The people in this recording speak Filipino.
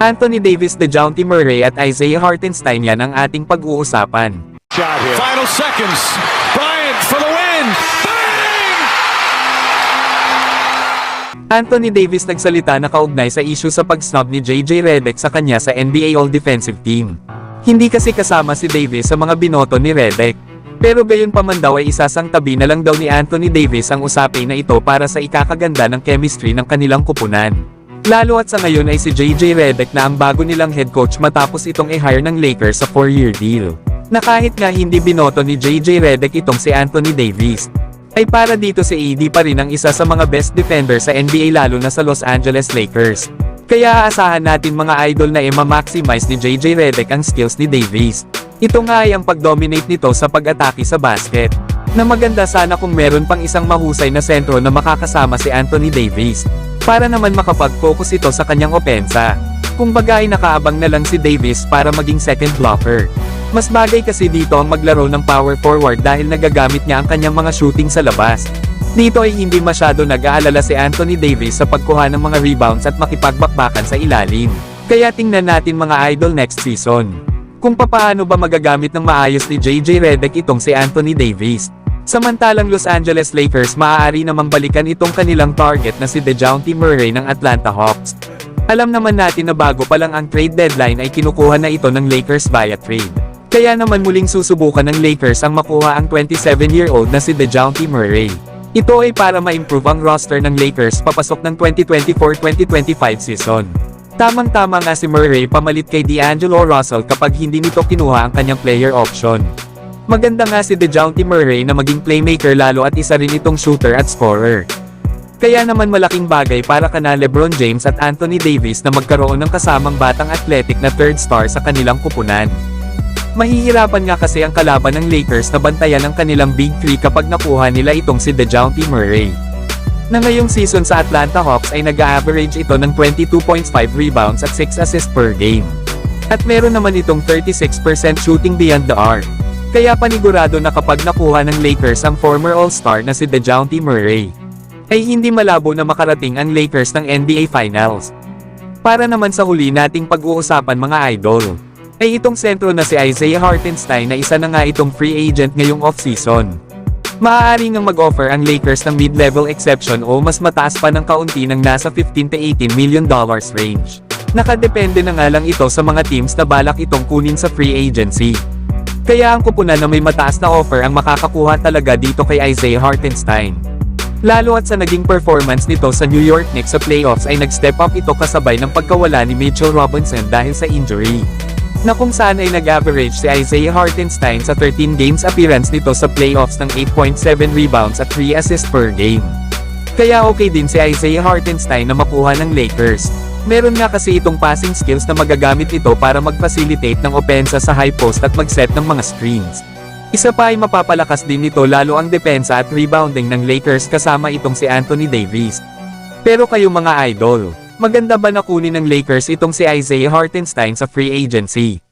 Anthony Davis, DeJounte Murray at Isaiah Hartenstein, yan ang ating pag-uusapan. Final seconds. Bryant for the win. Bang! Anthony Davis nagsalita na kaugnay sa issue sa pag-snub ni JJ Redick sa kanya sa NBA All-Defensive Team. Hindi kasi kasama si Davis sa mga binoto ni Redick. Pero gayon pa man daw ay isasang tabi na lang daw ni Anthony Davis ang usapin na ito para sa ikakaganda ng chemistry ng kanilang kupunan. Lalo at sa ngayon ay si JJ Redick na ang bago nilang head coach matapos itong i-hire ng Lakers sa 4-year deal. Na kahit nga hindi binoto ni JJ Redick itong si Anthony Davis, ay para dito si AD pa rin ang isa sa mga best defender sa NBA lalo na sa Los Angeles Lakers. Kaya aasahan natin mga idol na i-maximize ni JJ Redick ang skills ni Davis. Ito nga ay ang pag-dominate nito sa pag-atake sa basket. Na maganda sana kung meron pang isang mahusay na sentro na makakasama si Anthony Davis. Para naman makapag-focus ito sa kanyang opensa. Kumbaga ay nakaabang na lang si Davis para maging second blocker. Mas bagay kasi dito ang maglaro ng power forward dahil nagagamit niya ang kanyang mga shooting sa labas. Dito ay hindi masyado nag-aalala si Anthony Davis sa pagkuha ng mga rebounds at makipagbakbakan sa ilalim. Kaya tingnan natin mga idol next season kung papaano ba magagamit ng maayos ni JJ Redick itong si Anthony Davis. Samantalang Los Angeles Lakers maaari namang balikan itong kanilang target na si DeJounte Murray ng Atlanta Hawks. Alam naman natin na bago pa lang ang trade deadline ay kinukuha na ito ng Lakers via trade. Kaya naman muling susubukan ng Lakers ang makuha ang 27-year-old na si DeJounte Murray. Ito ay para ma-improve ang roster ng Lakers papasok ng 2024-2025 season. Tamang-tama nga si Murray pamalit kay D'Angelo Russell kapag hindi nito kinuha ang kanyang player option. Maganda nga si DeJounte Murray na maging playmaker lalo at isa rin itong shooter at scorer. Kaya naman malaking bagay para kana LeBron James at Anthony Davis na magkaroon ng kasamang batang athletic na third star sa kanilang kupunan. Mahihirapan nga kasi ang kalaban ng Lakers na bantayan ang kanilang Big 3 kapag nakuha nila itong si DeJounte Murray. Na ngayong season sa Atlanta Hawks ay nag-average ito ng 22.5 rebounds at 6 assists per game. At meron naman itong 36% shooting beyond the arc. Kaya panigurado na kapag nakuha ng Lakers ang former All-Star na si DeJounte Murray, ay hindi malabo na makarating ang Lakers ng NBA Finals. Para naman sa huli nating pag-uusapan mga idol, ay itong sentro na si Isaiah Hartenstein na isa na nga itong free agent ngayong off-season. Maaari ngang mag-offer ang Lakers ng mid-level exception o mas mataas pa ng kaunti ng nasa $15 to $18 million range. Nakadepende na nga lang ito sa mga teams na balak itong kunin sa free agency. Kaya ang kupunan na may mataas na offer ang makakakuha talaga dito kay Isaiah Hartenstein. Lalo at sa naging performance nito sa New York Knicks sa playoffs ay nag-step up ito kasabay ng pagkawala ni Mitchell Robinson dahil sa injury. Na kung saan ay nag-average si Isaiah Hartenstein sa 13 games appearance nito sa playoffs ng 8.7 rebounds at 3 assists per game. Kaya okay din si Isaiah Hartenstein na makuha ng Lakers. Meron nga kasi itong passing skills na magagamit ito para mag-facilitate ng opensa sa high post at mag-set ng mga screens. Isa pa ay mapapalakas din nito lalo ang depensa at rebounding ng Lakers kasama itong si Anthony Davis. Pero kayo mga idol, maganda ba na kunin ng Lakers itong si Isaiah Hartenstein sa free agency?